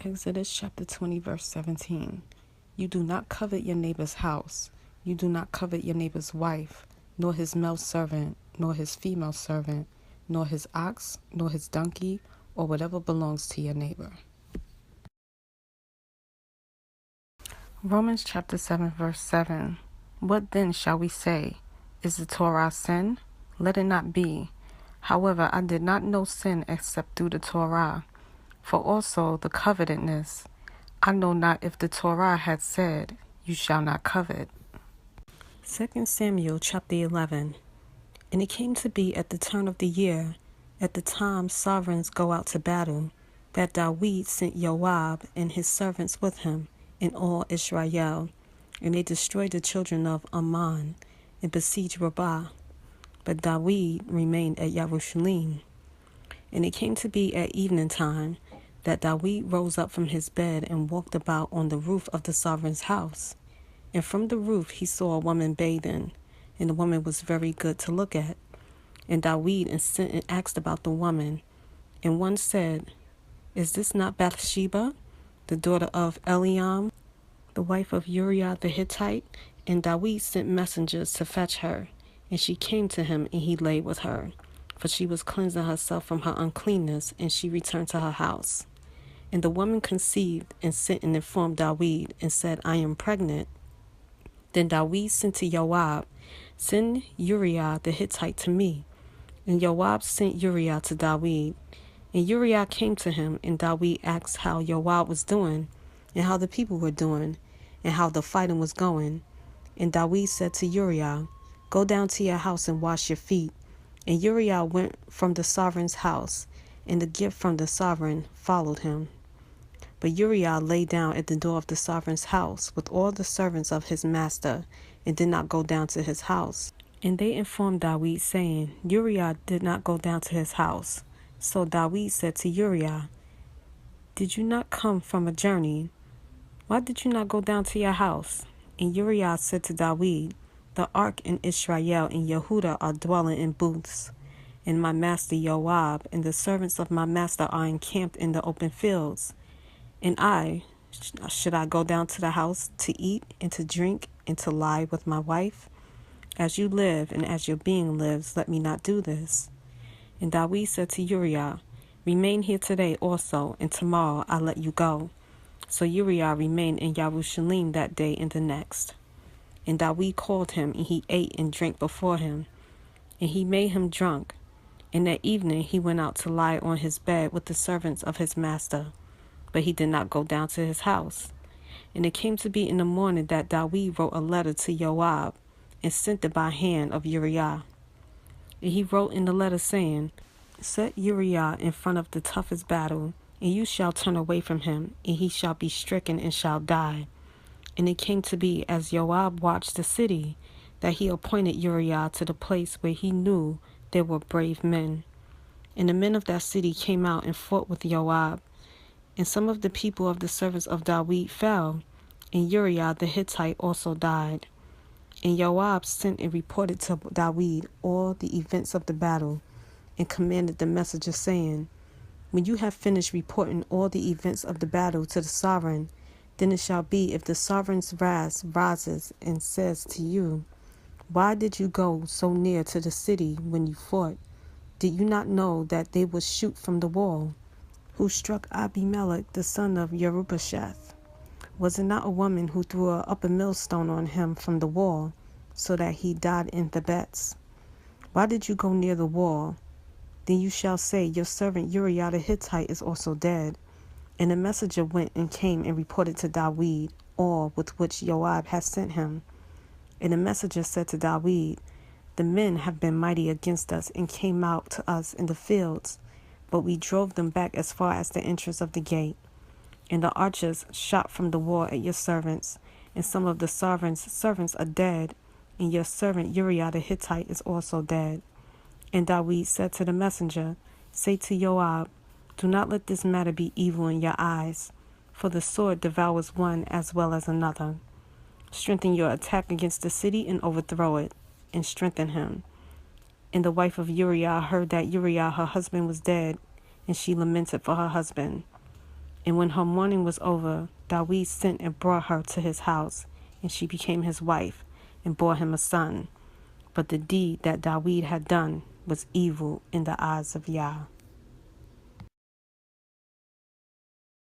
Exodus chapter 20, verse 17. You do not covet your neighbor's house. You do not covet your neighbor's wife, nor his male servant, nor his female servant, nor his ox, nor his donkey, or whatever belongs to your neighbor. Romans chapter 7, verse 7. What then shall we say? Is the Torah sin? Let it not be. However, I did not know sin except through the Torah. For also the covetousness, I know not if the Torah had said, You shall not covet. 2 Samuel chapter 11. And it came to be at the turn of the year, at the time sovereigns go out to battle, that David sent Joab and his servants with him, and all Israel, and they destroyed the children of Ammon, and besieged Rabbah. But David remained at Jerusalem. And it came to be at evening time, that David rose up from his bed and walked about on the roof of the sovereign's house. And from the roof he saw a woman bathing, and the woman was very good to look at. And David sent and asked about the woman. And one said, Is this not Bathsheba, the daughter of Eliam, the wife of Uriah the Hittite? And David sent messengers to fetch her. And she came to him, and he lay with her. For she was cleansing herself from her uncleanness, and she returned to her house. And the woman conceived, and sent and informed David, and said, I am pregnant. Then David sent to Joab, Send Uriah the Hittite to me. And Joab sent Uriah to David. And Uriah came to him, and David asked how Joab was doing, and how the people were doing, and how the fighting was going. And David said to Uriah, Go down to your house and wash your feet. And Uriah went from the sovereign's house, and the gift from the sovereign followed him. But Uriah lay down at the door of the sovereign's house with all the servants of his master, and did not go down to his house. And they informed David, saying, Uriah did not go down to his house. So David said to Uriah, Did you not come from a journey? Why did you not go down to your house? And Uriah said to David, The ark and Israel and Yehudah are dwelling in booths, and my master Joab and the servants of my master are encamped in the open fields. And should I go down to the house to eat and to drink and to lie with my wife? As you live and as your being lives, let me not do this. And David said to Uriah, Remain here today also, and tomorrow I let you go. So Uriah remained in Jerusalem that day and the next. And David called him, and he ate and drank before him, and he made him drunk. And that evening he went out to lie on his bed with the servants of his master. But he did not go down to his house. And it came to be in the morning that David wrote a letter to Joab, and sent it by hand of Uriah. And he wrote in the letter, saying, Set Uriah in front of the toughest battle, and you shall turn away from him, and he shall be stricken and shall die. And it came to be, as Joab watched the city, that he appointed Uriah to the place where he knew there were brave men. And the men of that city came out and fought with Joab. And some of the people of the servants of David fell, and Uriah the Hittite also died. And Joab sent and reported to David all the events of the battle, and commanded the messenger, saying, When you have finished reporting all the events of the battle to the sovereign, then it shall be, if the sovereign's wrath rises and says to you, Why did you go so near to the city when you fought? Did you not know that they would shoot from the wall? Who struck Abimelech the son of Jerubbesheth? Was it not a woman who threw an upper millstone on him from the wall, so that he died in the bets? Why did you go near the wall? Then you shall say, Your servant Uriah the Hittite is also dead. And the messenger went and came and reported to David all with which Joab had sent him. And the messenger said to David, The men have been mighty against us, and came out to us in the fields, but we drove them back as far as the entrance of the gate. And the archers shot from the wall at your servants, and some of the sovereign's servants are dead, and your servant Uriah the Hittite is also dead. And David said to the messenger, Say to Joab, Do not let this matter be evil in your eyes, for the sword devours one as well as another. Strengthen your attack against the city and overthrow it, and strengthen him. And the wife of Uriah heard that Uriah her husband was dead, and she lamented for her husband. And when her mourning was over, Dawid sent and brought her to his house, and she became his wife, and bore him a son. But the deed that Dawid had done was evil in the eyes of Yah.